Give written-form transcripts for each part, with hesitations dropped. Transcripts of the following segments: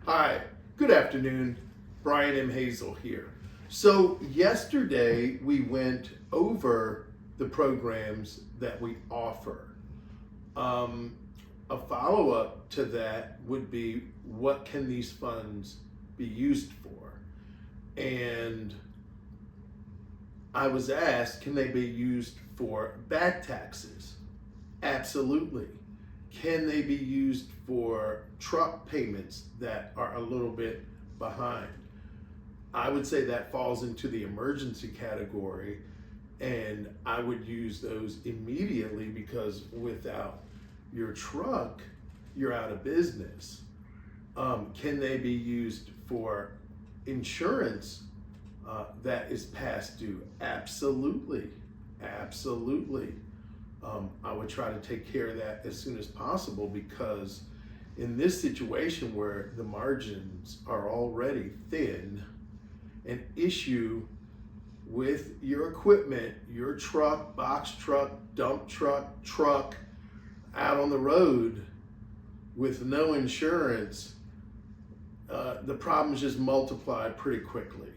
Hi, good afternoon. Brian M. Hazel here. So yesterday we went over the programs that we offer. A follow-up to that would be, what can these funds be used for? And I was asked, can they be used for back taxes? Absolutely. Can they be used for truck payments that are a little bit behind? I would say that falls into the emergency category, and I would use those immediately, because without your truck, you're out of business. Can they be used for insurance that is past due? Absolutely, absolutely. I would try to take care of that as soon as possible, because in this situation where the margins are already thin, an issue with your equipment, your truck, box truck, dump truck out on the road with no insurance, the problems just multiply pretty quickly.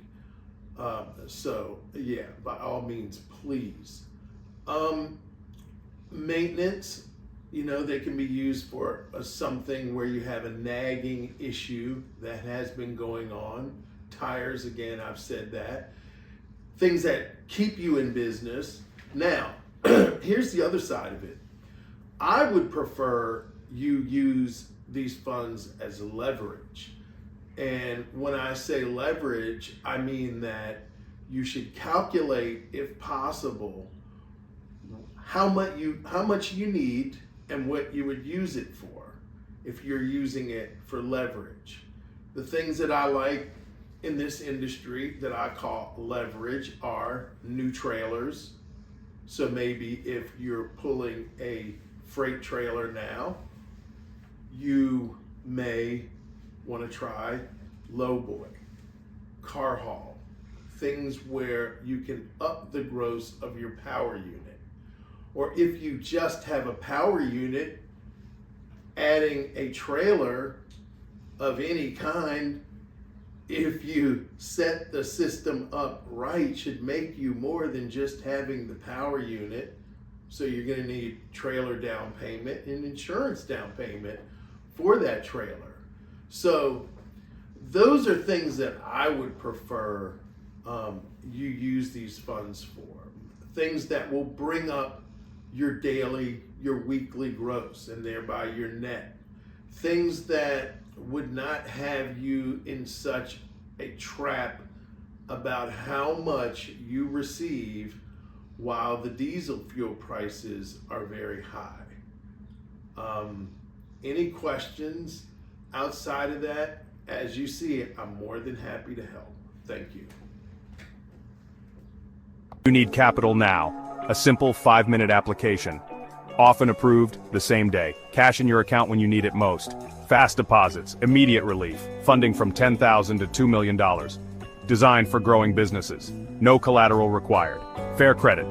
So yeah, by all means, please. Maintenance, they can be used for something where you have a nagging issue that has been going on. Tires, again, I've said that. Things that keep you in business. Now, here's the other side of it. I would prefer you use these funds as leverage. And when I say leverage, I mean that you should calculate, if possible, how much you need and what you would use it for if you're using it for leverage. The things that I like in this industry that I call leverage are new trailers. So maybe if you're pulling a freight trailer now, you may want to try lowboy, car haul, things where you can up the gross of your power unit. Or if you just have a power unit, adding a trailer of any kind, if you set the system up right, should make you more than just having the power unit. So you're going to need trailer down payment and insurance down payment for that trailer. So those are things that I would prefer you use these funds for. Things that will bring up your daily, your weekly gross, and thereby your net. Things that would not have you in such a trap about how much you receive while the diesel fuel prices are very high. Any questions outside of that? As you see it, I'm more than happy to help. Thank you. You need capital now. A simple 5-minute application. Often approved the same day. Cash in your account when you need it most. Fast deposits, immediate relief. Funding from $10,000 to $2 million. Designed for growing businesses. No collateral required. Fair credit.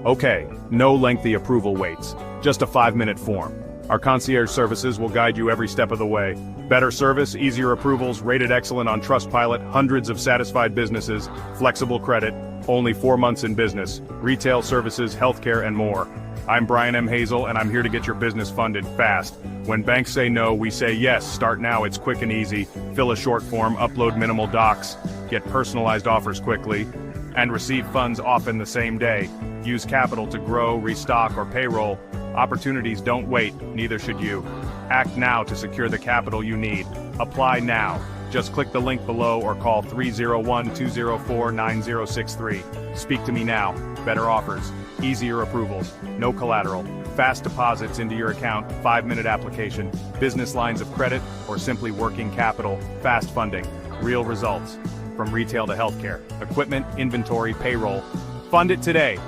Okay, no lengthy approval waits. Just a 5-minute form. Our concierge services will guide you every step of the way. Better service, easier approvals, rated excellent on Trustpilot, hundreds of satisfied businesses, flexible credit, only 4 months in business, retail services, healthcare, and more. I'm Brian M. Hazel, and I'm here to get your business funded fast. When banks say no, we say yes. Start now, it's quick and easy. Fill a short form, upload minimal docs, get personalized offers quickly, and receive funds often the same day. Use capital to grow, restock, or payroll. Opportunities don't wait, neither should you. Act now to secure the capital you need. Apply now. Just click the link below or call 301-204-9063. Speak to me now. Better offers, easier approvals, no collateral, fast deposits into your account, 5-minute application, business lines of credit, or simply working capital, fast funding, real results. From retail to healthcare, equipment, inventory, payroll. Fund it today.